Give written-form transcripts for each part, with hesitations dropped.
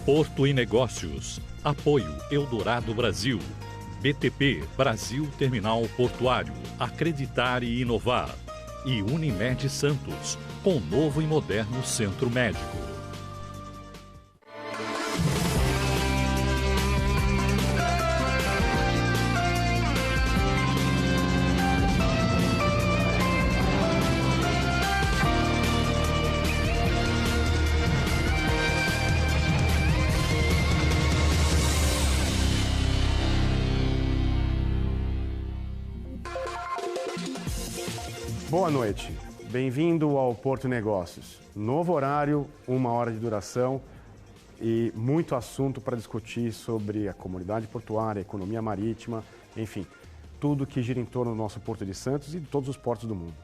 Porto Negócios. Apoio Eldorado Brasil. BTP, Brasil Terminal Portuário. Acreditar e inovar. E Unimed Santos, com novo e moderno centro médico. Boa noite, bem-vindo ao Porto Negócios. Novo horário, 1 hora de duração e muito assunto para discutir sobre a comunidade portuária, a economia marítima, enfim, tudo que gira em torno do nosso Porto de Santos e de todos os portos do mundo.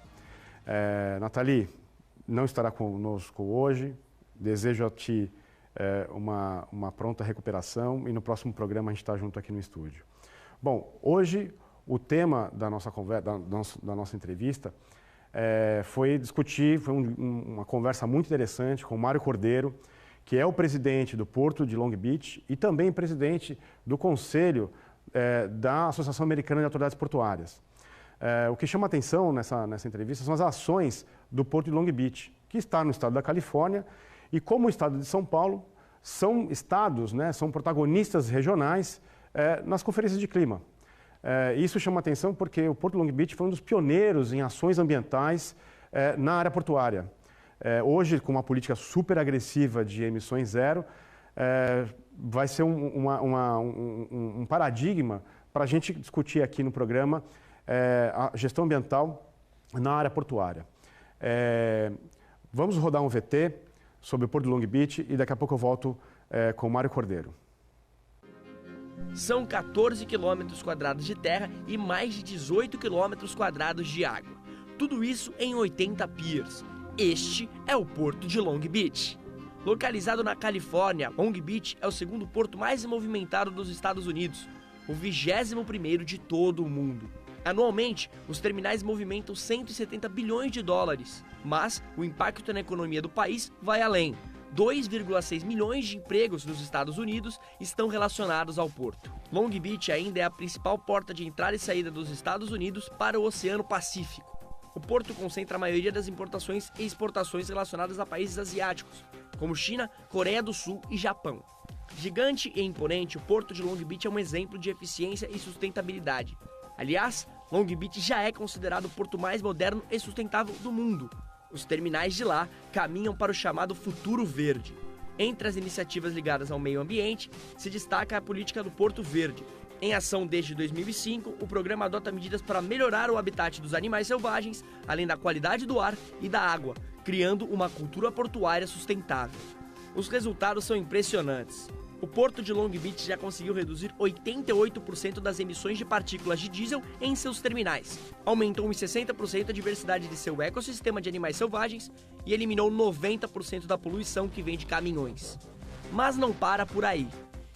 Natalie não estará conosco hoje, desejo a ti uma pronta recuperação e no próximo programa a gente está junto aqui no estúdio. Bom, hoje o tema da nossa conversa, da nossa entrevista foi uma conversa muito interessante com o Mário Cordero, que é o presidente do Porto de Long Beach e também presidente do Conselho da Associação Americana de Autoridades Portuárias. O que chama atenção nessa entrevista são as ações do Porto de Long Beach, que está no estado da Califórnia, e como o estado de São Paulo, são estados, são protagonistas regionais nas conferências de clima. Isso chama atenção porque o Porto Long Beach foi um dos pioneiros em ações ambientais na área portuária. Hoje, com uma política super agressiva de emissões zero, vai ser um paradigma para a gente discutir aqui no programa a gestão ambiental na área portuária. Vamos rodar um VT sobre o Porto Long Beach e daqui a pouco eu volto com o Mário Cordero. São 14 quilômetros quadrados de terra e mais de 18 quilômetros quadrados de água. Tudo isso em 80 piers. Este é o Porto de Long Beach. Localizado na Califórnia, Long Beach é o segundo porto mais movimentado dos Estados Unidos, o 21º de todo o mundo. Anualmente, os terminais movimentam 170 bilhões de dólares, mas o impacto na economia do país vai além. 2,6 milhões de empregos nos Estados Unidos estão relacionados ao porto. Long Beach ainda é a principal porta de entrada e saída dos Estados Unidos para o Oceano Pacífico. O porto concentra a maioria das importações e exportações relacionadas a países asiáticos, como China, Coreia do Sul e Japão. Gigante e imponente, o porto de Long Beach é um exemplo de eficiência e sustentabilidade. Aliás, Long Beach já é considerado o porto mais moderno e sustentável do mundo. Os terminais de lá caminham para o chamado futuro verde. Entre as iniciativas ligadas ao meio ambiente, se destaca a política do Porto Verde. Em ação desde 2005, o programa adota medidas para melhorar o habitat dos animais selvagens, além da qualidade do ar e da água, criando uma cultura portuária sustentável. Os resultados são impressionantes. O Porto de Long Beach já conseguiu reduzir 88% das emissões de partículas de diesel em seus terminais, aumentou em 60% a diversidade de seu ecossistema de animais selvagens e eliminou 90% da poluição que vem de caminhões. Mas não para por aí.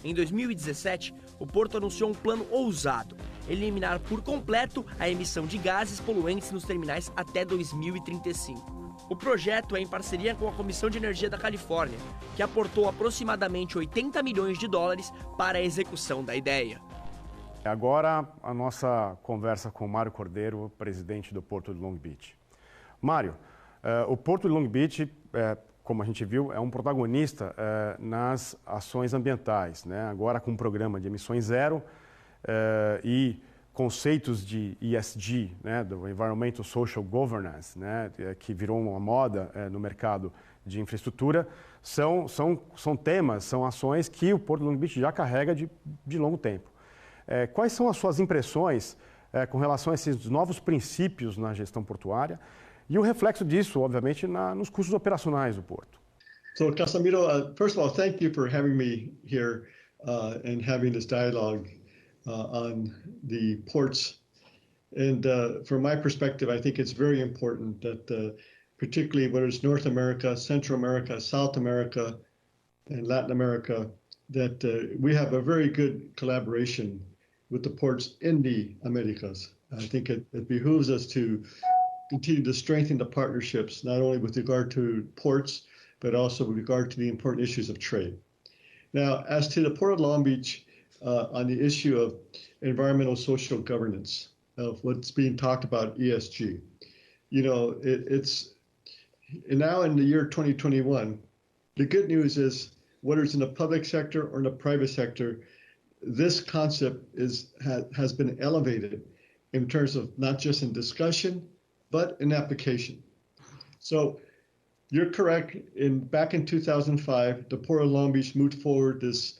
Em 2017, o Porto anunciou um plano ousado: eliminar por completo a emissão de gases poluentes nos terminais até 2035. O projeto é em parceria com a Comissão de Energia da Califórnia, que aportou aproximadamente 80 milhões de dólares para a execução da ideia. Agora a nossa conversa com o Mário Cordero, presidente do Porto de Long Beach. Mário, o Porto de Long Beach, como a gente viu, é um protagonista nas ações ambientais, agora com um programa de emissões zero e conceitos de ESG, do Environmental Social Governance, que virou uma moda no mercado de infraestrutura, são temas, são ações que o Porto Long Beach já carrega de longo tempo. Quais são as suas impressões com relação a esses novos princípios na gestão portuária e o reflexo disso, obviamente, nos custos operacionais do porto? So, Casimiro, first of all, thank you for having me here and having this dialogue on the ports. And from my perspective, I think it's very important that particularly whether it's North America, Central America, South America, and Latin America, that we have a very good collaboration with the ports in the Americas. I think it behooves us to continue to strengthen the partnerships, not only with regard to ports, but also with regard to the important issues of trade. Now, as to the Port of Long Beach, on the issue of environmental social governance, of what's being talked about, ESG, you know, it's now in the year 2021, the good news is, whether it's in the public sector or in the private sector, this concept has been elevated in terms of not just in discussion, but in application. So you're correct. Back in 2005, the Port of Long Beach moved forward this,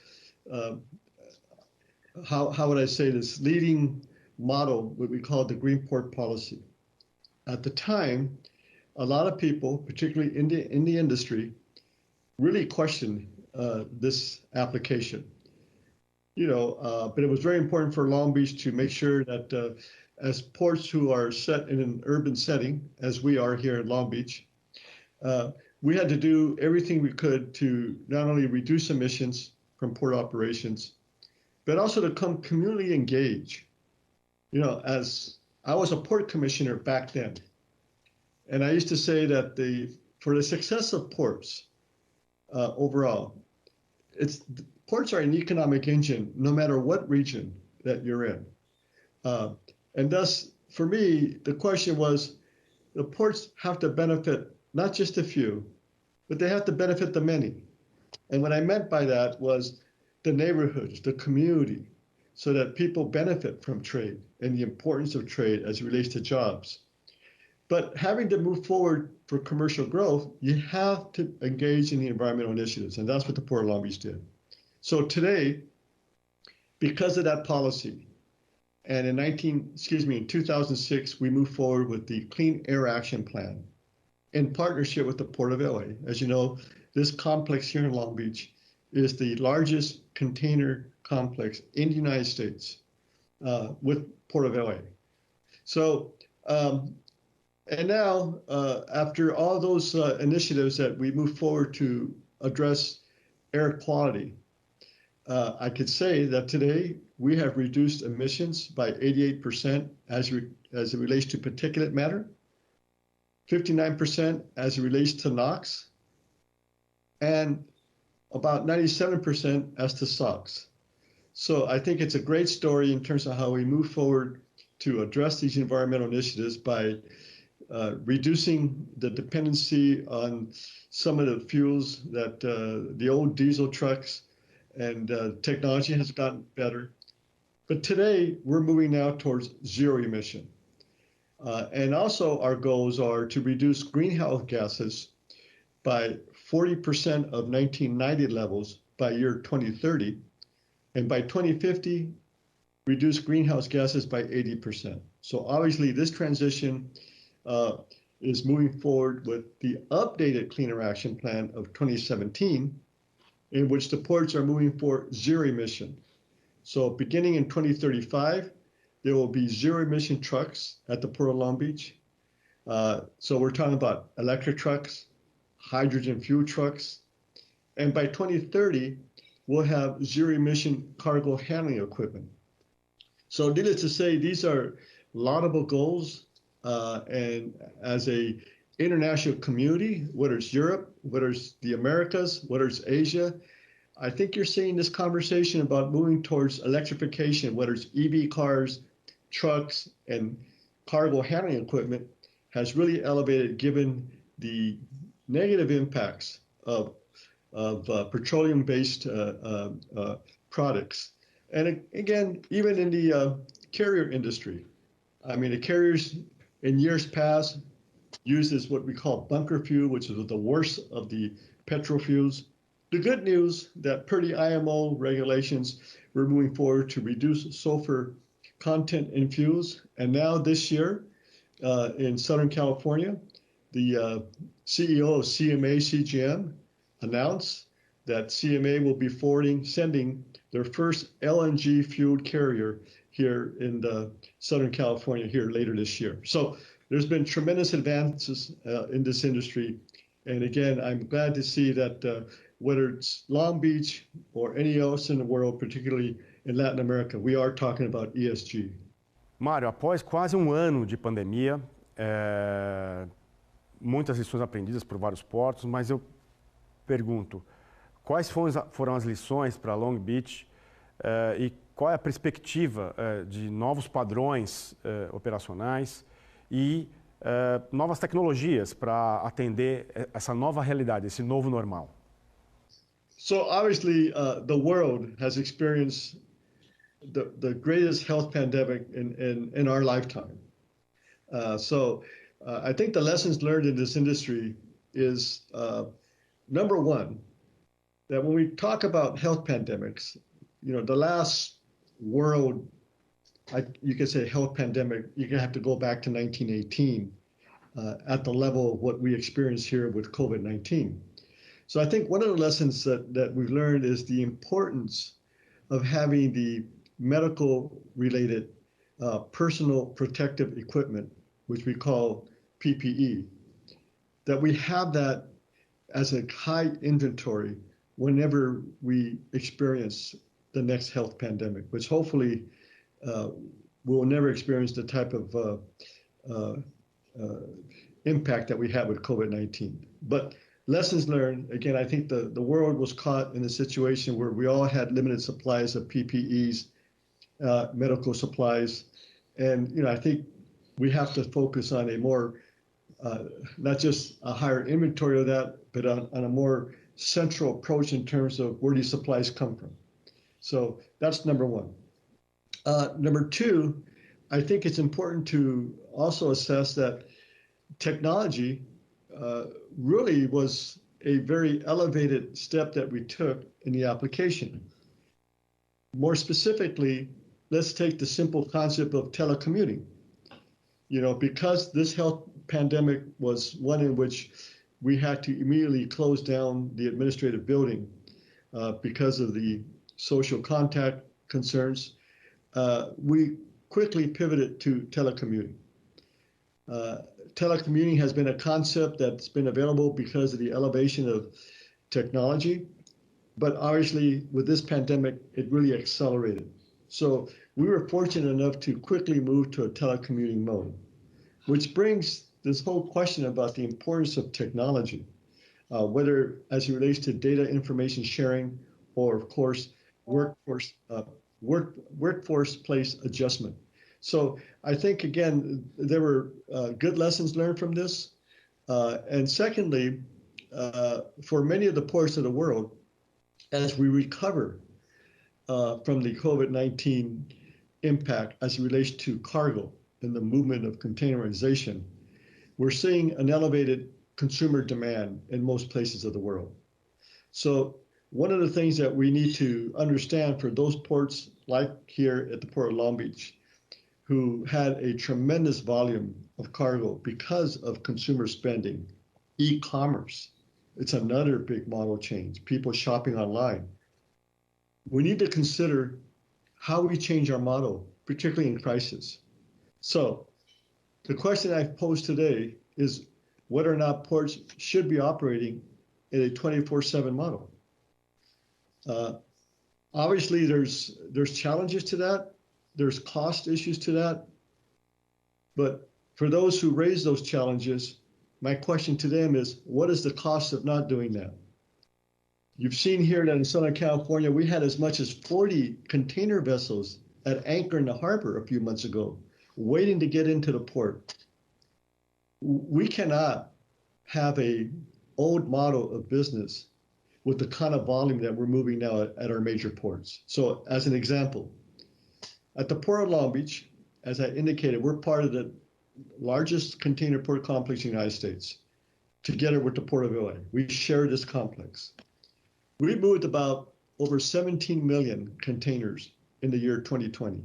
how would I say this, leading model, what we call the Green Port Policy. At the time, a lot of people, particularly in the industry, really questioned this application. You know, but it was very important for Long Beach to make sure that as ports who are set in an urban setting, as we are here in Long Beach, we had to do everything we could to not only reduce emissions from port operations, but also to come community engage. You know, as I was a port commissioner back then, and I used to say that for the success of ports overall, ports are an economic engine no matter what region that you're in. And thus, for me, the question was, the ports have to benefit not just a few, but they have to benefit the many. And what I meant by that was the neighborhoods, the community, so that people benefit from trade and the importance of trade as it relates to jobs. But having to move forward for commercial growth, you have to engage in the environmental initiatives, and that's what the Port of Long Beach did. So today, because of that policy, and in 2006, we moved forward with the Clean Air Action Plan in partnership with the Port of LA. As you know, this complex here in Long Beach is the largest container complex in the United States with Port of LA. So, and now, after all those initiatives that we moved forward to address air quality, I could say that today we have reduced emissions by 88% as it relates to particulate matter, 59% as it relates to NOx, and about 97% as to SOx. So I think it's a great story in terms of how we move forward to address these environmental initiatives by reducing the dependency on some of the fuels that the old diesel trucks, and technology has gotten better. But today, we're moving now towards zero emission. And also our goals are to reduce greenhouse gases by 40% of 1990 levels by year 2030. And by 2050, reduce greenhouse gases by 80%. So obviously this transition is moving forward with the updated Clean Air Action Plan of 2017, in which the ports are moving for zero emission. So beginning in 2035, there will be zero emission trucks at the Port of Long Beach. So we're talking about electric trucks, hydrogen fuel trucks, and by 2030, we'll have zero emission cargo handling equipment. So needless to say, these are laudable goals, and as a international community, whether it's Europe, whether it's the Americas, whether it's Asia, I think you're seeing this conversation about moving towards electrification, whether it's EV cars, trucks, and cargo handling equipment, has really elevated given the negative impacts of petroleum-based products. And again, even in the carrier industry, I mean, the carriers in years past uses what we call bunker fuel, which is the worst of the petrol fuels. The good news that per the IMO regulations, we're moving forward to reduce sulfur content in fuels. And now this year in Southern California, the CEO of CMA CGM announced that CMA will be sending their first LNG fueled carrier here in Southern California here later this year. So there's been tremendous advances in this industry. And again, I'm glad to see that whether it's Long Beach or any else in the world, particularly in Latin America, we are talking about ESG. Mário, após quase um ano de pandemia, muitas lições aprendidas por vários portos, mas eu pergunto, quais foram as lições para Long Beach e qual é a perspectiva de novos padrões operacionais e novas tecnologias para atender essa nova realidade, esse novo normal? So obviously, the world has experienced the greatest health pandemic in our lifetime. I think the lessons learned in this industry is number one, that when we talk about health pandemics, the last world, you could say health pandemic, you're gonna have to go back to 1918 at the level of what we experience here with COVID-19. So I think one of the lessons that we've learned is the importance of having the medical related personal protective equipment, which we call PPE, that we have that as a high inventory whenever we experience the next health pandemic, which hopefully we'll never experience the type of impact that we had with COVID-19. But lessons learned, again, I think the world was caught in a situation where we all had limited supplies of PPEs, medical supplies. And, I think we have to focus on a more, not just a higher inventory of that, but on a more central approach in terms of where these supplies come from. So that's number one. Number two, I think it's important to also assess that technology really was a very elevated step that we took in the application. More specifically, let's take the simple concept of telecommuting. Because this health pandemic was one in which we had to immediately close down the administrative building because of the social contact concerns, we quickly pivoted to telecommuting. Telecommuting has been a concept that's been available because of the elevation of technology, but obviously with this pandemic, it really accelerated. So we were fortunate enough to quickly move to a telecommuting mode, which brings this whole question about the importance of technology, whether as it relates to data information sharing or, of course, workforce place adjustment. So I think, again, there were good lessons learned from this. And secondly, for many of the ports of the world, as we recover from the COVID-19 impact as it relates to cargo and the movement of containerization, we're seeing an elevated consumer demand in most places of the world. So one of the things that we need to understand for those ports like here at the Port of Long Beach, who had a tremendous volume of cargo because of consumer spending, e-commerce, it's another big model change, people shopping online. We need to consider how we change our model, particularly in crisis. So the question I've posed today is whether or not ports should be operating in a 24/7 model. Obviously, there's challenges to that. There's cost issues to that. But for those who raise those challenges, my question to them is, what is the cost of not doing that? You've seen here that in Southern California, we had as much as 40 container vessels at anchor in the harbor a few months ago, waiting to get into the port. We cannot have an old model of business with the kind of volume that we're moving now at our major ports. So as an example, at the Port of Long Beach, as I indicated, we're part of the largest container port complex in the United States, together with the Port of LA. We share this complex. We moved about over 17 million containers in the year 2020.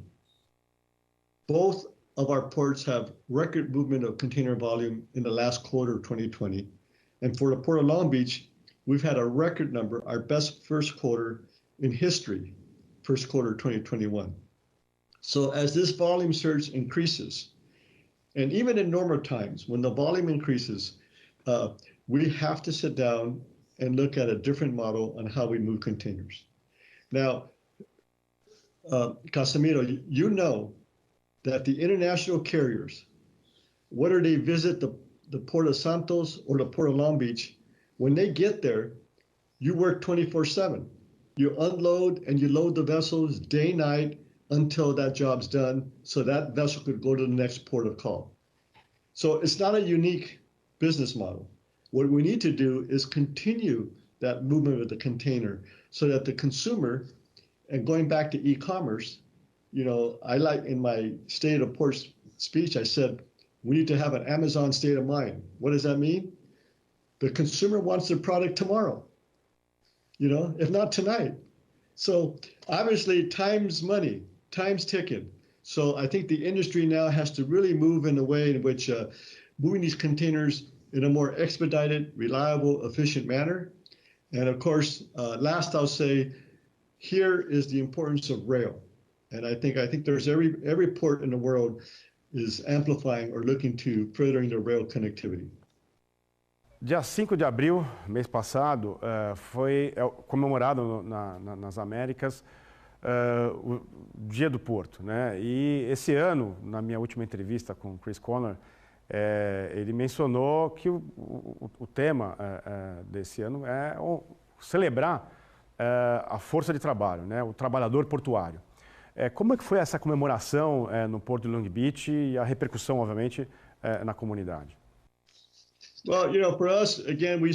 Both of our ports have record movement of container volume in the last quarter of 2020. And for the Port of Long Beach, we've had a record number, our best first quarter in history, first quarter 2021. So as this volume surge increases, and even in normal times, when the volume increases, we have to sit down and look at a different model on how we move containers. Now, Casimiro, you know that the international carriers, whether they visit the Port of Santos or the Port of Long Beach, when they get there, you work 24/7. You unload and you load the vessels day, night until that job's done, so that vessel could go to the next port of call. So it's not a unique business model. What we need to do is continue that movement of the container so that the consumer, and going back to e-commerce, you know, I like in my State of Ports speech, I said, we need to have an Amazon state of mind. What does that mean? The consumer wants their product tomorrow, you know, if not tonight. So obviously time's money, time's ticking. So I think the industry now has to really move in a way in which moving these containers in a more expedited, reliable, efficient manner. And of course, last I'll say, here is the importance of rail. And I think there's every port in the world is amplifying or looking to furthering the rail connectivity. Dia 5 de abril, mês passado, foi comemorado nas Américas o Dia do Porto, né? E esse ano, na minha última entrevista com Chris Conner, ele mencionou que o tema desse ano é celebrar a força de trabalho, né? O trabalhador portuário. Como é que foi essa comemoração no Porto de Long Beach e a repercussão, obviamente, na comunidade? Well, you know, for us, again, we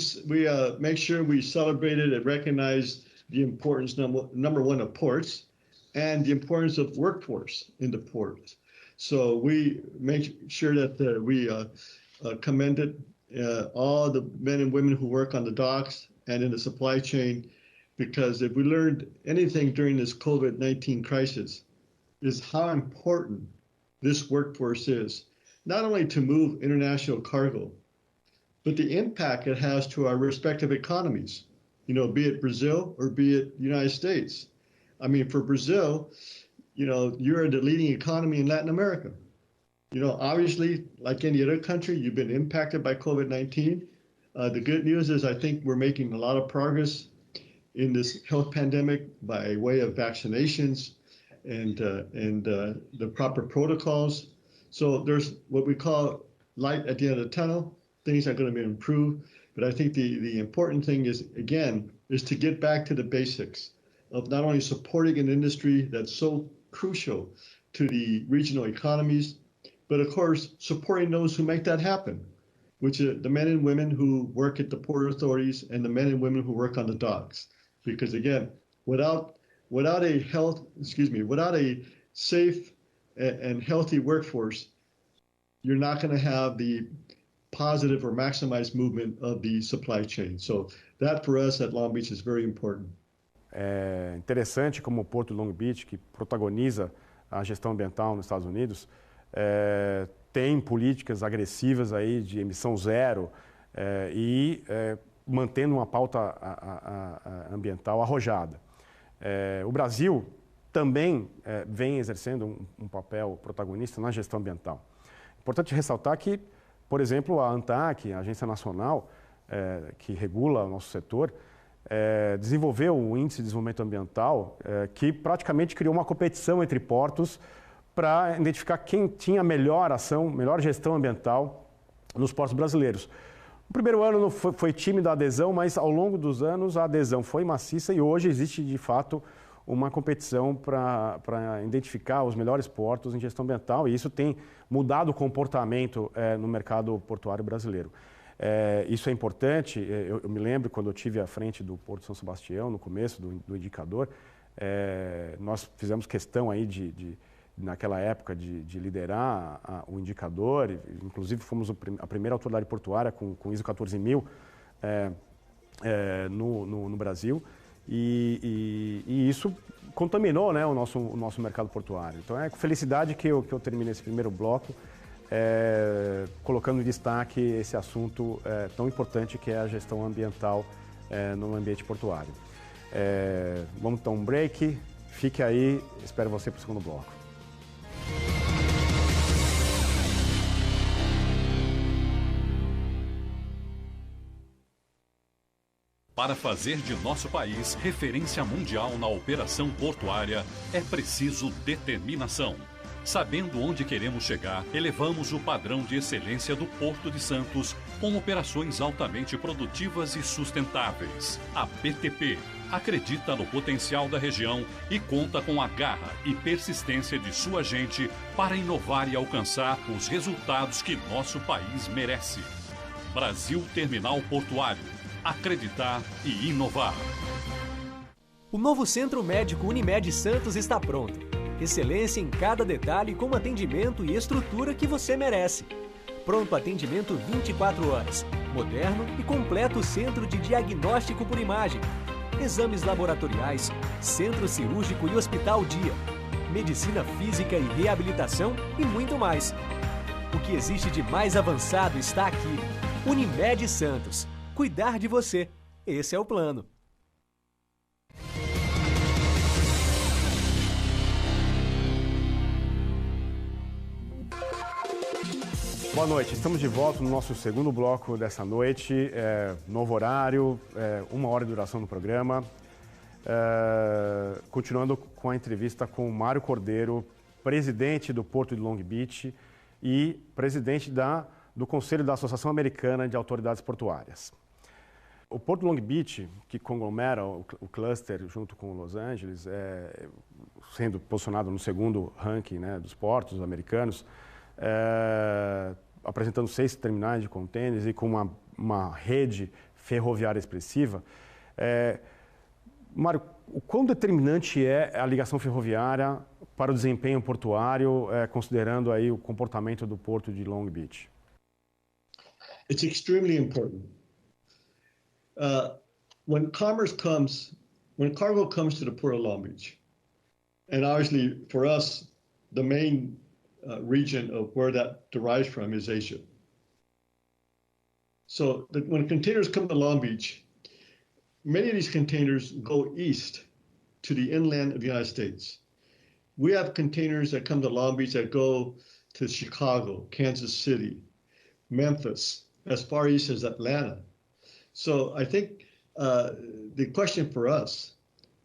make sure we celebrated and recognized the importance, number one, of ports and the importance of workforce in the ports. So we make sure that we commended all the men and women who work on the docks and in the supply chain, because if we learned anything during this COVID-19 crisis, is how important this workforce is, not only to move international cargo, but the impact it has to our respective economies, you know, be it Brazil or be it the United States. I mean, for Brazil, you know, you're the leading economy in Latin America. You know, obviously, like any other country, you've been impacted by COVID-19. The good news is I think we're making a lot of progress in this health pandemic by way of vaccinations and the proper protocols. So there's what we call light at the end of the tunnel. Things are going to be improved. But I think the important thing is, again, is to get back to the basics of not only supporting an industry that's so crucial to the regional economies, but of course, supporting those who make that happen, which are the men and women who work at the port authorities and the men and women who work on the docks. Because again, without a safe and healthy workforce, you're not going to have the positive or maximized movement of the supply chain. So that for us at Long Beach is very important. É interessante como o Porto de Long Beach, que protagoniza a gestão ambiental nos Estados Unidos, tem políticas agressivas aí de emissão zero e mantendo uma pauta ambiental arrojada. O Brasil também vem exercendo um papel protagonista na gestão ambiental. Importante ressaltar que, por exemplo, a ANTAC, a Agência Nacional, que regula o nosso setor, desenvolveu um índice de desenvolvimento ambiental que praticamente criou uma competição entre portos para identificar quem tinha melhor ação, melhor gestão ambiental nos portos brasileiros. No primeiro ano foi tímida a adesão, mas ao longo dos anos a adesão foi maciça e hoje existe de fato uma competição para identificar os melhores portos em gestão ambiental, e isso tem mudado o comportamento no mercado portuário brasileiro. Isso é importante. Eu me lembro quando eu estive à frente do Porto de São Sebastião, no começo do indicador, nós fizemos questão aí naquela época de liderar o indicador, inclusive fomos a primeira autoridade portuária com ISO 14000 no Brasil. E isso contaminou, né, o nosso mercado portuário. Então é com felicidade que eu termino esse primeiro bloco colocando em destaque esse assunto tão importante que é a gestão ambiental no ambiente portuário. Vamos dar um break, fique aí, espero você para o segundo bloco. Para fazer de nosso país referência mundial na operação portuária, é preciso determinação. Sabendo onde queremos chegar, elevamos o padrão de excelência do Porto de Santos com operações altamente produtivas e sustentáveis. A BTP acredita no potencial da região e conta com a garra e persistência de sua gente para inovar e alcançar os resultados que nosso país merece. Brasil Terminal Portuário. Acreditar e inovar. O novo Centro Médico Unimed Santos está pronto. Excelência em cada detalhe com atendimento e estrutura que você merece. Pronto atendimento 24 horas. Moderno e completo centro de diagnóstico por imagem. Exames laboratoriais, centro cirúrgico e hospital dia. Medicina física e reabilitação e muito mais. O que existe de mais avançado está aqui. Unimed Santos. Cuidar de você. Esse é o plano. Boa noite, estamos de volta no nosso segundo bloco dessa noite, novo horário, 1 hora de duração do programa. Continuando com a entrevista com o Mário Cordero, presidente do Porto de Long Beach e presidente do Conselho da Associação Americana de Autoridades Portuárias. O Porto de Long Beach, que conglomera o cluster junto com Los Angeles, sendo posicionado no segundo ranking, né, dos portos americanos, apresentando 6 terminais de contêineres e com uma rede ferroviária expressiva. Mário, o quão determinante é a ligação ferroviária para o desempenho portuário, considerando aí o comportamento do Porto de Long Beach? It's extremely important. When cargo comes to the Port of Long Beach, and obviously for us, the main region of where that derives from is Asia. So when containers come to Long Beach, many of these containers go east to the inland of the United States. We have containers that come to Long Beach that go to Chicago, Kansas City, Memphis, as far east as Atlanta. So I think the question for us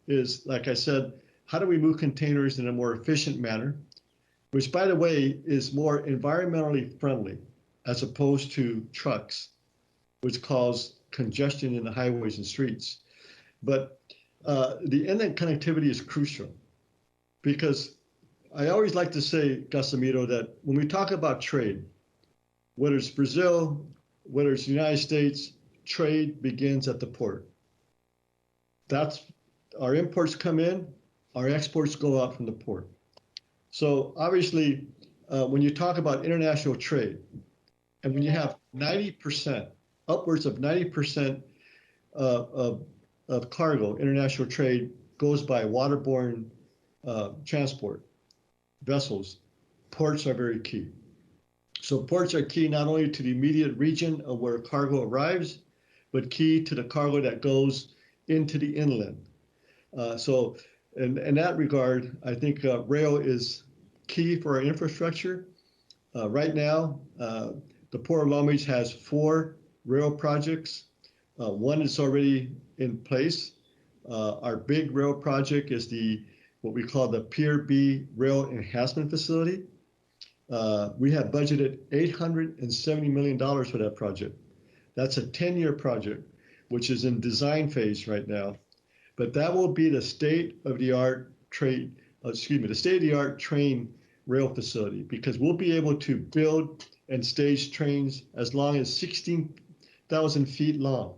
is, like I said, how do we move containers in a more efficient manner, which, by the way, is more environmentally friendly as opposed to trucks, which cause congestion in the highways and streets. But the inland connectivity is crucial because I always like to say, Casimiro, that when we talk about trade, whether it's Brazil, whether it's the United States, trade begins at the port. That's our imports come in, our exports go out from the port. So obviously, when you talk about international trade, and when you have 90%, upwards of 90% of cargo, international trade goes by waterborne transport, vessels, ports are very key. So ports are key not only to the immediate region of where cargo arrives, but key to the cargo that goes into the inland. So in that regard, I think rail is key for our infrastructure. Right now, the Port of Long Beach has 4 rail projects. One is already in place. Our big rail project is what we call the Pier B Rail Enhancement Facility. We have budgeted $870 million for that project. That's a 10-year project, which is in design phase right now. But that will be the state-of-the-art train rail facility, because we'll be able to build and stage trains as long as 16,000 feet long.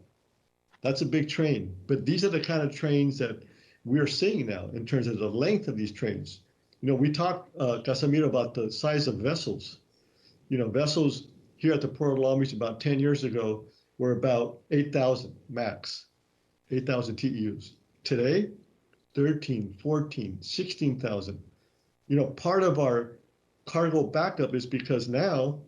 That's a big train. But these are the kind of trains that we are seeing now in terms of the length of these trains. You know, we talked, Casimiro, about the size of vessels. You know, vessels here at the Port of Long Beach about 10 years ago were about 8,000 max, 8,000 TEUs. Today, 13, 14, 16,000. You know, part of our cargo backup is because now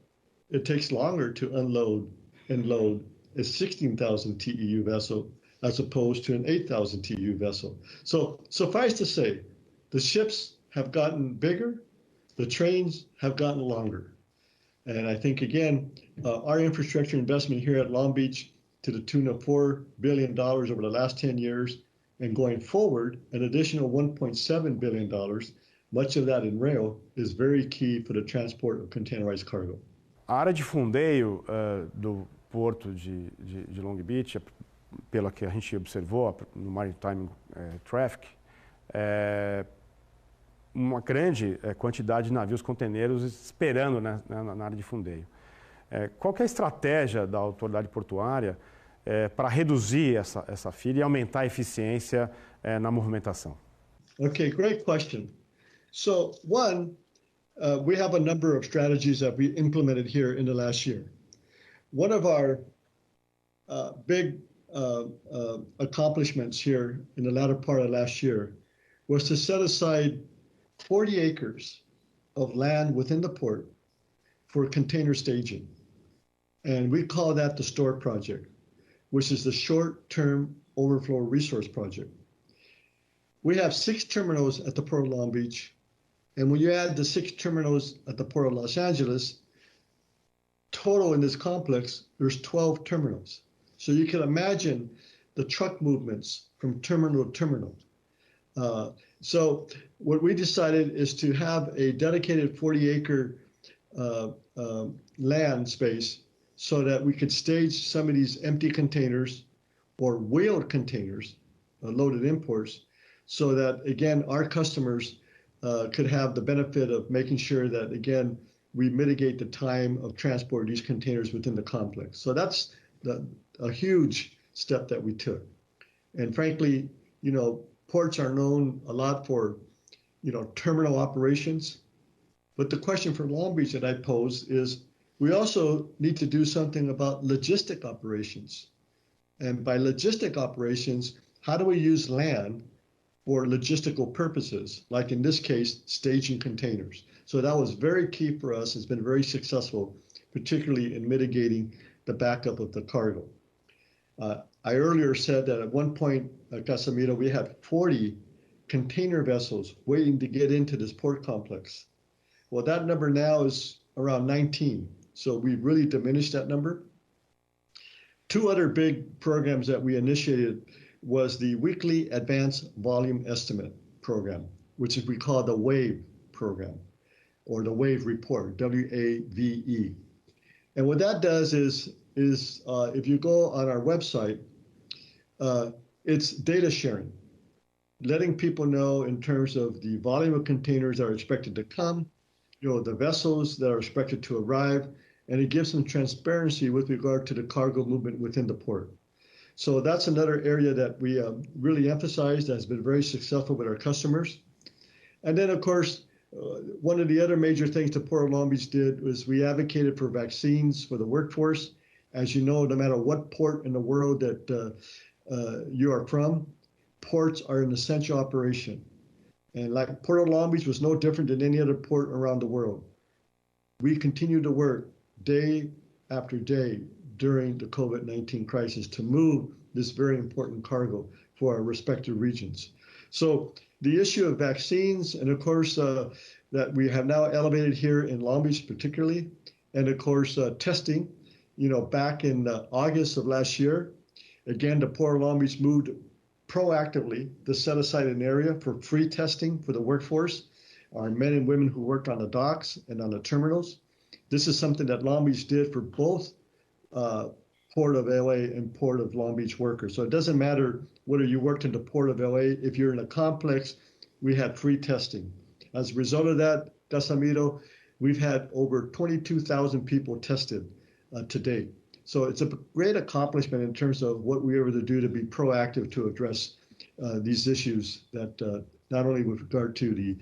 it takes longer to unload and load a 16,000 TEU vessel as opposed to an 8,000 TEU vessel. So suffice to say, the ships have gotten bigger, the trains have gotten longer. And I think, again, our infrastructure investment here at Long Beach to the tune of $4 billion over the last 10 years, and going forward, an additional $1.7 billion, much of that in rail, is very key for the transport of containerized cargo. A área de fundeio do porto de Long Beach, pela que a gente observou no Maritime Traffic, uma grande quantidade de navios conteneiros esperando na área de fundeio. Qual que é a estratégia da autoridade portuária para reduzir essa fila e aumentar a eficiência na movimentação? Okay, great question. So one, we have a number of strategies that we implemented here in the last year. One of our big accomplishments here in the latter part of last year was to set aside 40 acres of land within the port for container staging. And we call that the STORE project, which is the Short-Term Overflow Resource Project. We have 6 terminals at the Port of Long Beach. And when you add the 6 terminals at the Port of Los Angeles, total in this complex, there's 12 terminals. So you can imagine the truck movements from terminal to terminal. So what we decided is to have a dedicated 40-acre land space so that we could stage some of these empty containers or wheeled containers, loaded imports, so that, again, our customers could have the benefit of making sure that, again, we mitigate the time of transport these containers within the complex. So that's a huge step that we took. And frankly, you know, ports are known a lot for, you know, terminal operations. But the question for Long Beach that I pose is, we also need to do something about logistic operations. And by logistic operations, how do we use land for logistical purposes, like in this case, staging containers? So that was very key for us. It's been very successful, particularly in mitigating the backup of the cargo. I earlier said that at one point at Casamiro, we had 40 container vessels waiting to get into this port complex. Well, that number now is around 19. So we've really diminished that number. 2 other big programs that we initiated was the Weekly Advanced Volume Estimate Program, which is we call the WAVE program, or the WAVE report, W-A-V-E. And what that does is if you go on our website, it's data sharing, letting people know in terms of the volume of containers that are expected to come, you know, the vessels that are expected to arrive, and it gives them transparency with regard to the cargo movement within the port. So that's another area that we really emphasized that has been very successful with our customers. And then, of course, one of the other major things the Port of Long Beach did was we advocated for vaccines for the workforce. As you know, no matter what port in the world that you are from, ports are an essential operation. And like Port of Long Beach was no different than any other port around the world. We continue to work day after day during the COVID-19 crisis to move this very important cargo for our respective regions. So the issue of vaccines, and of course, that we have now elevated here in Long Beach particularly, and of course, testing, you know, back in August of last year, again, the Port of Long Beach moved proactively to set aside an area for free testing for the workforce, our men and women who worked on the docks and on the terminals. This is something that Long Beach did for both Port of LA and Port of Long Beach workers. So it doesn't matter whether you worked in the Port of LA, if you're in a complex, we had free testing. As a result of that, Casamiro, we've had over 22,000 people tested to date. So it's a great accomplishment in terms of what we were able to do to be proactive to address these issues that not only with regard to the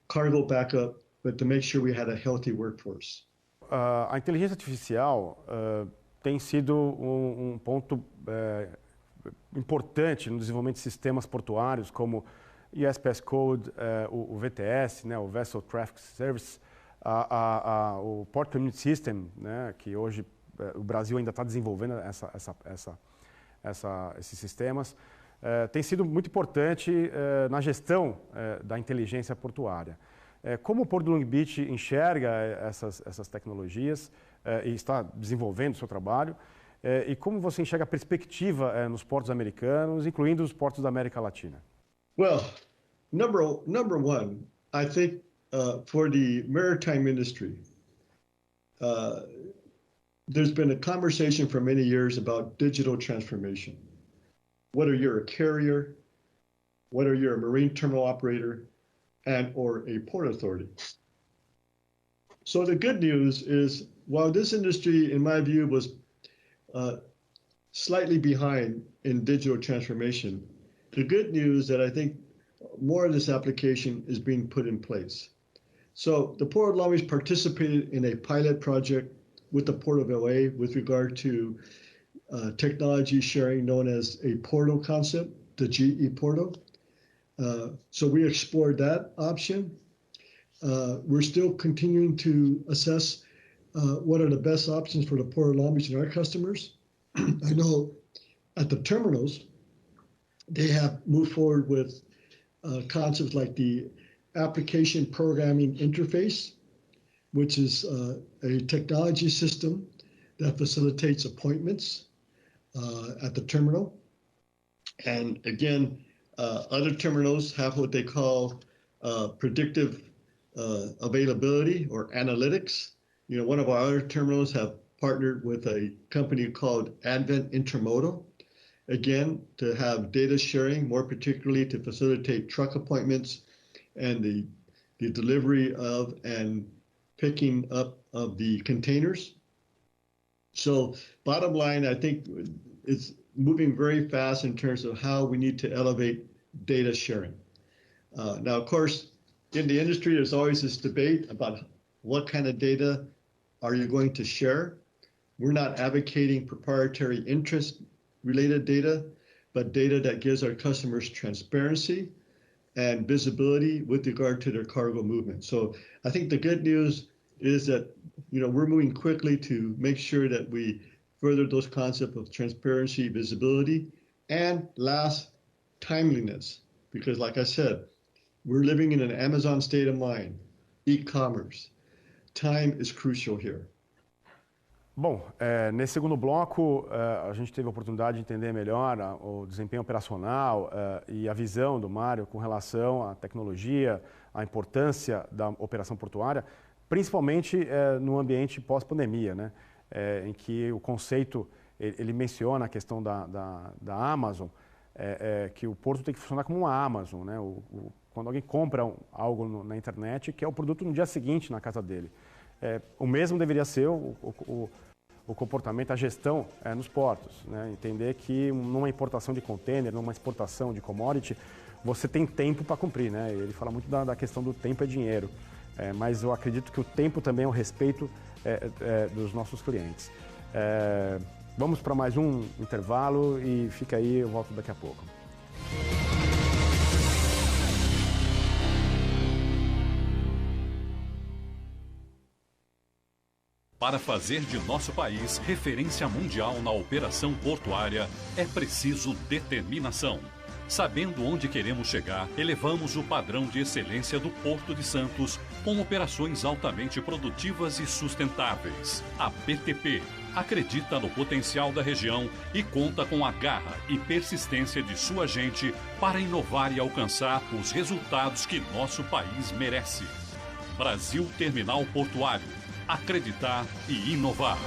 cargo backup, but to make sure we had a healthy workforce. A inteligência artificial tem sido um ponto importante no desenvolvimento de sistemas portuários como ISPS Code, o VTS, né, o Vessel Traffic Service, o Port Community System, né, que hoje o Brasil ainda está desenvolvendo esses sistemas, tem sido muito importante na gestão da inteligência portuária. Como o Porto de Long Beach enxerga essas tecnologias e está desenvolvendo o seu trabalho, e como você enxerga a perspectiva nos portos americanos, incluindo os portos da América Latina? Well, number one, I think for the maritime industry, there's been a conversation for many years about digital transformation. Whether you're a carrier, whether you're a marine terminal operator, and or a port authority. So the good news is, while this industry, in my view, was slightly behind in digital transformation, the good news that I think more of this application is being put in place. So the Port of Long Beach participated in a pilot project with the Port of LA with regard to technology sharing known as a portal concept, the GE portal. So we explored that option. We're still continuing to assess what are the best options for the Port of Long Beach and our customers. I know at the terminals, they have moved forward with concepts like the application programming interface, which is a technology system that facilitates appointments at the terminal. And again, other terminals have what they call predictive availability or analytics. You know, one of our other terminals have partnered with a company called Advent Intermodal, again, to have data sharing, more particularly to facilitate truck appointments and the delivery of and picking up of the containers. So bottom line, I think it's moving very fast in terms of how we need to elevate data sharing. Now, of course, in the industry, there's always this debate about what kind of data are you going to share. We're not advocating proprietary interest-related data, but data that gives our customers transparency and visibility with regard to their cargo movement. So I think the good news is that, you know, we're moving quickly to make sure that we further those concepts of transparency, visibility, and last, timeliness. Because like I said, we're living in an Amazon state of mind, e-commerce. Time is crucial here. Bom, nesse segundo bloco, a gente teve a oportunidade de entender melhor o desempenho operacional e a visão do Mário com relação à tecnologia, à importância da operação portuária, principalmente no ambiente pós-pandemia, né? Em que o conceito, ele menciona a questão da Amazon, que o porto tem que funcionar como uma Amazon, né? Quando alguém compra algo na internet, que é o produto no dia seguinte na casa dele. O mesmo deveria ser o comportamento, a gestão nos portos, né? Entender que numa importação de container, numa exportação de commodity, você tem tempo para cumprir, né? Ele fala muito da questão do tempo é dinheiro, mas eu acredito que o tempo também é o respeito dos nossos clientes. Vamos para mais um intervalo e fica aí, eu volto daqui a pouco. Para fazer de nosso país referência mundial na operação portuária, é preciso determinação. Sabendo onde queremos chegar, elevamos o padrão de excelência do Porto de Santos com operações altamente produtivas e sustentáveis. A BTP acredita no potencial da região e conta com a garra e persistência de sua gente para inovar e alcançar os resultados que nosso país merece. Brasil Terminal Portuário. Acreditar e inovar.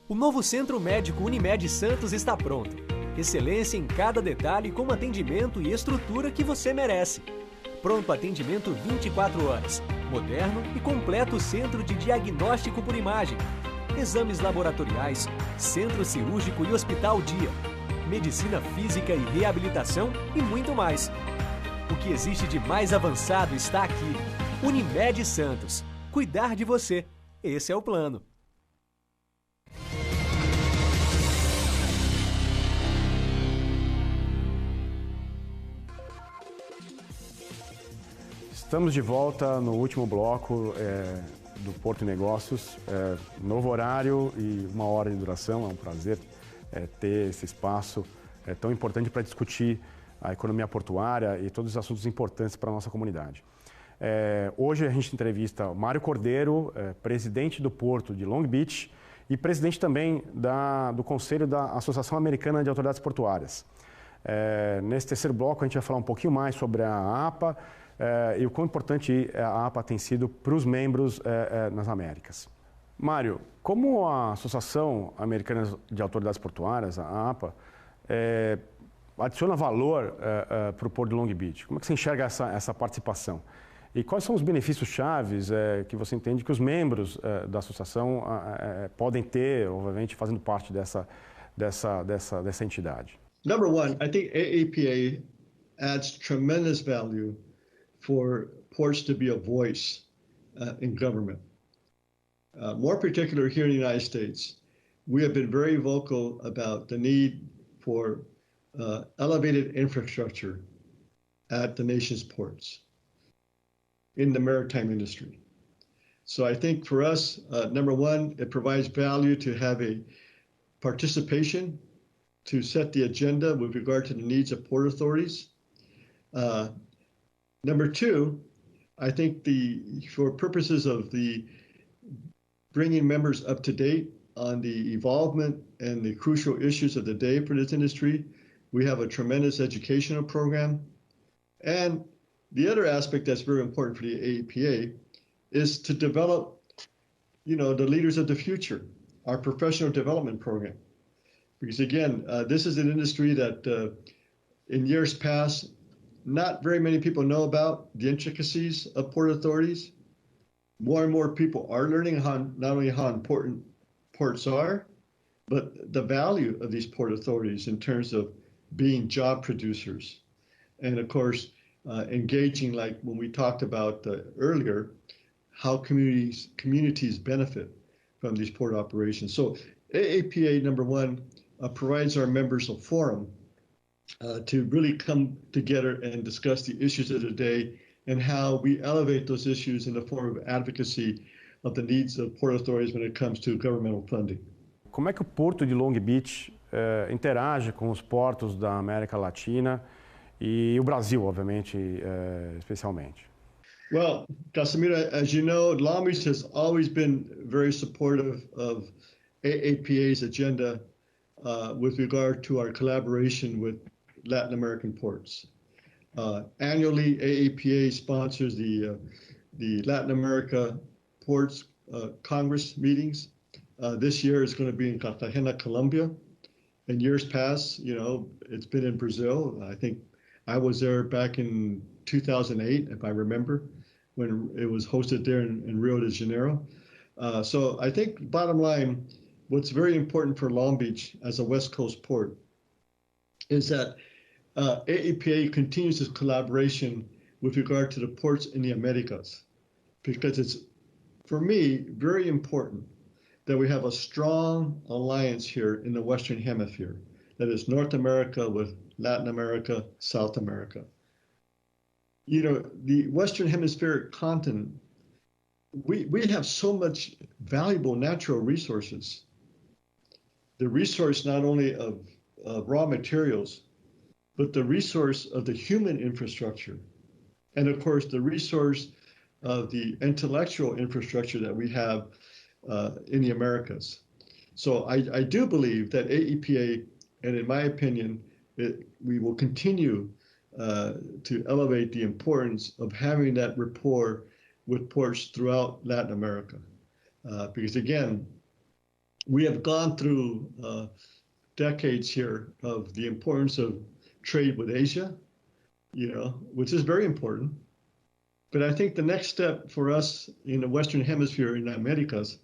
O novo Centro Médico Unimed Santos está pronto. Excelência em cada detalhe com atendimento e estrutura que você merece. Pronto atendimento 24 horas. Moderno e completo centro de diagnóstico por imagem. Exames laboratoriais, centro cirúrgico e hospital dia. Medicina física e reabilitação e muito mais. O que existe de mais avançado está aqui. Unimed Santos. Cuidar de você. Esse é o plano. Estamos de volta no último bloco do Porto Negócios. Novo horário e 1 hora de duração. É um prazer ter esse espaço tão importante para discutir a economia portuária e todos os assuntos importantes para a nossa comunidade. Hoje a gente entrevista o Mário Cordero, presidente do Porto de Long Beach e presidente também do Conselho da Associação Americana de Autoridades Portuárias. Nesse terceiro bloco a gente vai falar um pouquinho mais sobre a AAPA, e o quão importante a AAPA tem sido para os membros nas Américas. Mário, como a Associação Americana de Autoridades Portuárias, a AAPA, adiciona valor para o Porto de Long Beach? Como é que você enxerga essa participação? E quais são os benefícios chaves que você entende que os membros da associação podem ter, obviamente, fazendo parte dessa entidade? Number one, I think AAPA adds tremendous value for ports to be a voice in government. More particular here in the United States, we have been very vocal about the need for elevated infrastructure at the nation's ports in the maritime industry. So I think for us, number one, it provides value to have a participation to set the agenda with regard to the needs of port authorities. Number two, I think for purposes of bringing members up to date on the evolvement and the crucial issues of the day for this industry, we have a tremendous educational program. And the other aspect that's very important for the AAPA is to develop, the leaders of the future, our professional development program. Because again, this is an industry that in years past, not very many people know about the intricacies of port authorities. More and more people are learning not only how important ports are, but the value of these port authorities in terms of being job producers. And of course, engaging, like when we talked about earlier, how communities benefit from these port operations. So AAPA, number one, provides our members a forum to really come together and discuss the issues of the day and how we elevate those issues in the form of advocacy of the needs of port authorities when it comes to governmental funding. Como é que o Porto de Long Beach interage com os portos da América Latina e o Brasil, obviamente, especialmente? Well, Casimiro, as you know, Long Beach has always been very supportive of AAPA's agenda with regard to our collaboration with Latin American ports. Annually, AAPA sponsors the Latin America Ports Congress meetings. This year is going to be in Cartagena, Colombia. In years past, it's been in Brazil. I think I was there back in 2008, if I remember, when it was hosted there in Rio de Janeiro. So I think bottom line, what's very important for Long Beach as a West Coast port is that AAPA continues its collaboration with regard to the ports in the Americas, because it's, for me, very important that we have a strong alliance here in the Western Hemisphere, that is North America with Latin America, South America. The Western Hemispheric continent, we have so much valuable natural resources. The resource not only of raw materials, but the resource of the human infrastructure. And of course, the resource of the intellectual infrastructure that we have in the Americas. So I do believe that AAPA, and in my opinion, we will continue to elevate the importance of having that rapport with ports throughout Latin America. Because again, we have gone through decades here of the importance of trade with Asia, which is very important. But I think the next step for us in the Western Hemisphere, in the Americas,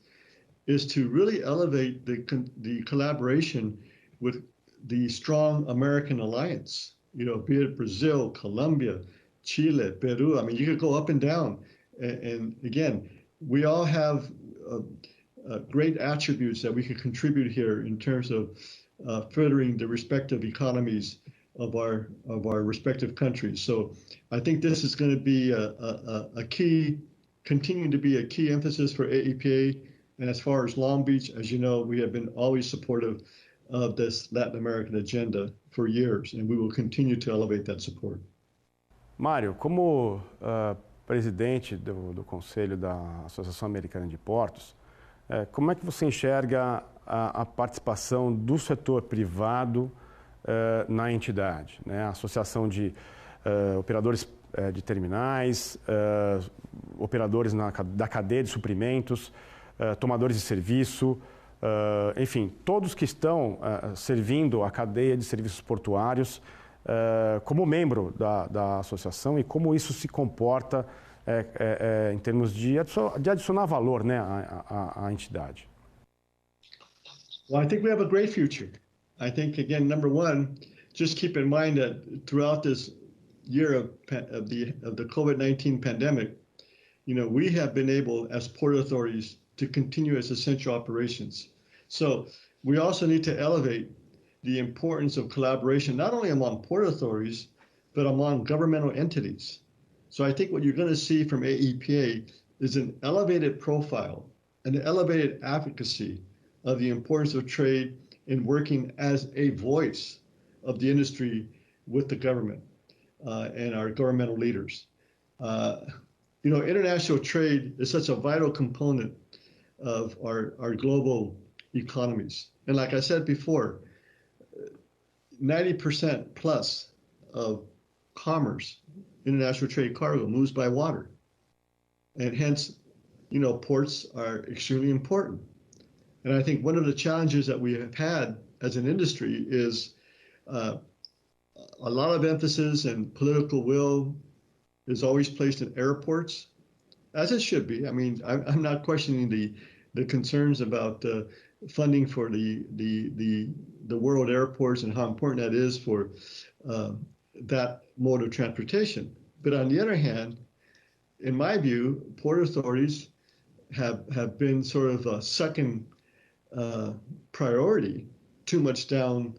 is to really elevate the collaboration with the strong American alliance, be it Brazil, Colombia, Chile, Peru. I mean, you could go up and down. And again, we all have great attributes that we can contribute here in terms of furthering the respective economies of our respective countries. So I think this is going to be a key, continuing to be a key emphasis for AAPA. And as far as Long Beach, as you know, we have been always supportive of this Latin American agenda for years, and we will continue to elevate that support. Mário, como presidente do Conselho da Associação Americana de Portos, como é que você enxerga a participação do setor privado na entidade, né? A Associação de Operadores de terminais, operadores da cadeia de suprimentos, tomadores de serviço, enfim, todos que estão servindo a cadeia de serviços portuários como membro da associação e como isso se comporta em termos de adicionar valor, né, à entidade. Well, I think we have a great future. I think, again, number one, just keep in mind that throughout this year of the COVID-19 pandemic, we have been able, as port authorities, to continue as essential operations. So we also need to elevate the importance of collaboration, not only among port authorities, but among governmental entities. So I think what you're going to see from AAPA is an elevated profile, an elevated advocacy of the importance of trade in working as a voice of the industry with the government and our governmental leaders. International trade is such a vital component of our global economies. And like I said before, 90% plus of commerce, international trade cargo, moves by water. And hence, ports are extremely important. And I think one of the challenges that we have had as an industry is a lot of emphasis and political will is always placed in airports, as it should be. I mean, I'm not questioning the concerns about funding for the world airports and how important that is for that mode of transportation. But on the other hand, in my view, port authorities have been sort of a second priority, too much down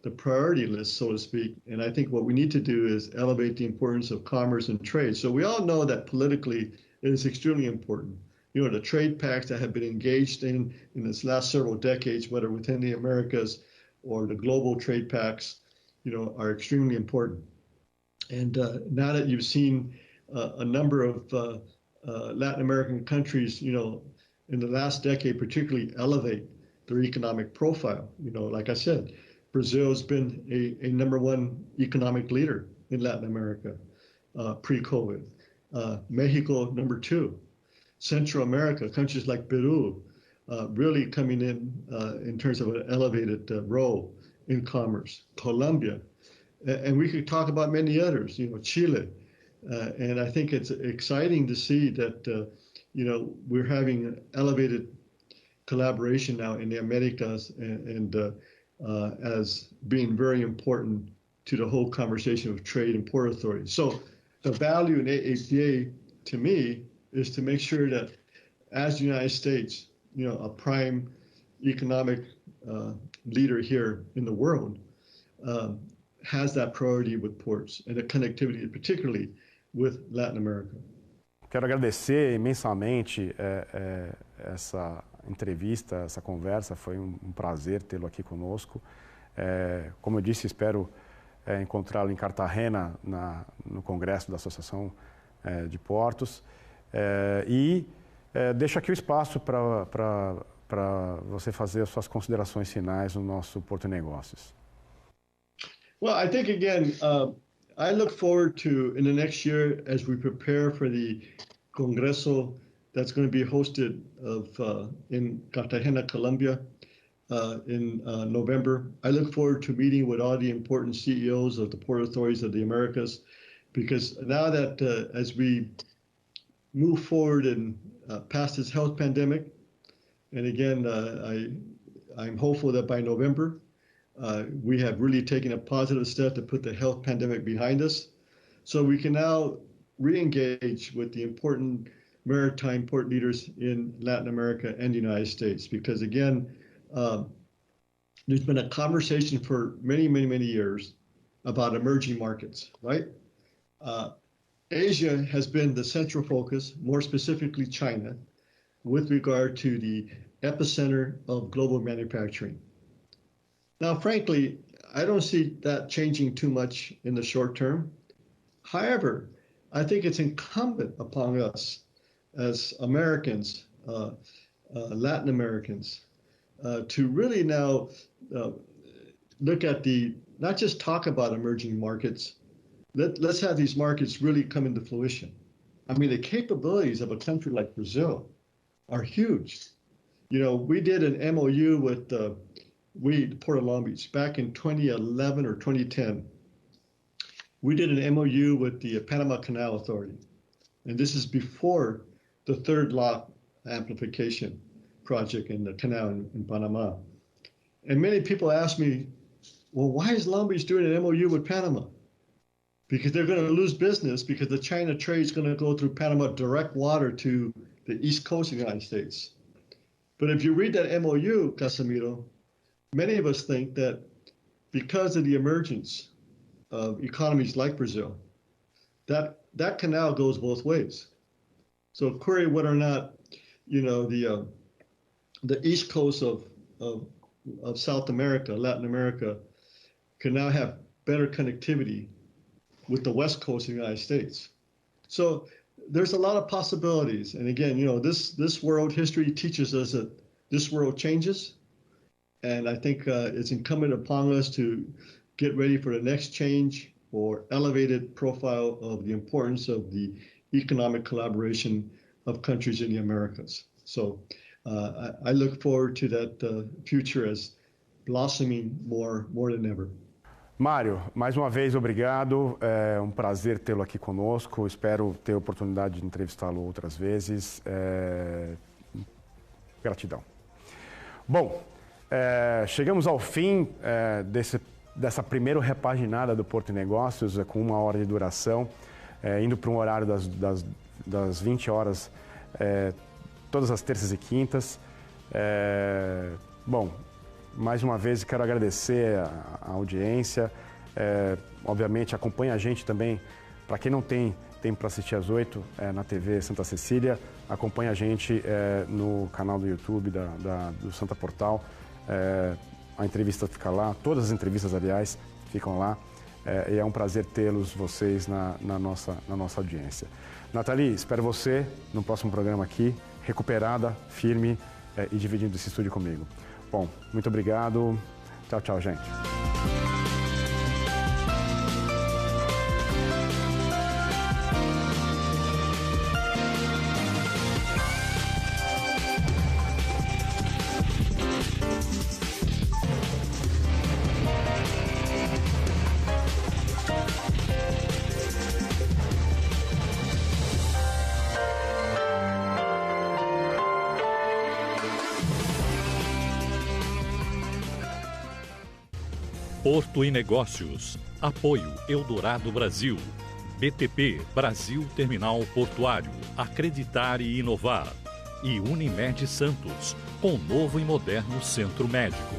the priority list, so to speak. And I think what we need to do is elevate the importance of commerce and trade. So we all know that politically it is extremely important. The trade pacts that have been engaged in this last several decades, whether within the Americas or the global trade pacts, are extremely important. And now that you've seen a number of Latin American countries, in the last decade particularly elevate their economic profile, like I said, Brazil has been a number one economic leader in Latin America pre-COVID. Mexico, number two. Central America, countries like Peru, really coming in terms of an elevated role in commerce. Colombia, and we could talk about many others, Chile. And I think it's exciting to see that, we're having an elevated collaboration now in the Americas and as being very important to the whole conversation of trade and port authority. So the value in AAPA, to me, is to make sure that as the United States, a prime economic leader here in the world, has that priority with ports and the connectivity, particularly with Latin America. Quero agradecer imensamente essa entrevista, essa conversa. Foi um prazer tê-lo aqui conosco. Como eu disse, espero encontrá-lo em Cartagena no Congresso da Associação de Portos. E deixo aqui o espaço para você fazer as suas considerações finais no nosso Porto Negócios. Well, I think, again, I look forward to, in the next year, as we prepare for the Congreso that's going to be hosted in Cartagena, Colombia, in November. I look forward to meeting with all the important CEOs of the Port Authorities of the Americas, because now that as we move forward and past this health pandemic, and again, I'm hopeful that by November, we have really taken a positive step to put the health pandemic behind us. So we can now re-engage with the important maritime port leaders in Latin America and the United States. Because again, there's been a conversation for many, many, many years about emerging markets, right? Asia has been the central focus, more specifically China, with regard to the epicenter of global manufacturing. Now, frankly, I don't see that changing too much in the short term. However, I think it's incumbent upon us as Americans, Latin Americans, to really now look at not just talk about emerging markets, let's have these markets really come into fruition. I mean, the capabilities of a country like Brazil are huge. You know, we did an MOU with Port of Long Beach back in 2011 or 2010. We did an MOU with the Panama Canal Authority. And this is before the third lock amplification project in the canal in Panama. And many people ask me, well, why is Long Beach doing an MOU with Panama? Because they're going to lose business because the China trade is going to go through Panama direct water to the East Coast of the United States. But if you read that MOU, Casimiro, many of us think that because of the emergence of economies like Brazil, that canal goes both ways. So query whether or not, you know, the East Coast of South America, Latin America, can now have better connectivity with the West Coast of the United States. So there's a lot of possibilities. And again, you know, this world history teaches us that this world changes. And I think it's incumbent upon us to get ready for the next change or elevated profile of the importance of the economic collaboration of countries in the Americas. So I look forward to that future as blossoming more than ever. Mário, mais uma vez, obrigado. É um prazer tê-lo aqui conosco. Espero ter a oportunidade de entrevistá-lo outras vezes. Gratidão. Bom, chegamos ao fim dessa primeira repaginada do Porto Negócios, com 1 hora de duração, indo para um horário das 20 horas, todas as terças e quintas. Bom, mais uma vez quero agradecer a audiência. Obviamente, acompanhe a gente também. Para quem não tem tempo para assistir às 8 na TV Santa Cecília, acompanhe a gente no canal do YouTube do Santaportal. A entrevista fica lá, todas as entrevistas, aliás, ficam lá. E é um prazer tê-los, vocês, na nossa audiência. Natalie, espero você no próximo programa aqui, recuperada, firme e dividindo esse estúdio comigo. Bom, muito obrigado. Tchau, tchau, gente. Porto e Negócios. Apoio Eldorado Brasil. BTP, Brasil Terminal Portuário. Acreditar e inovar. E Unimed Santos, com novo e moderno centro médico.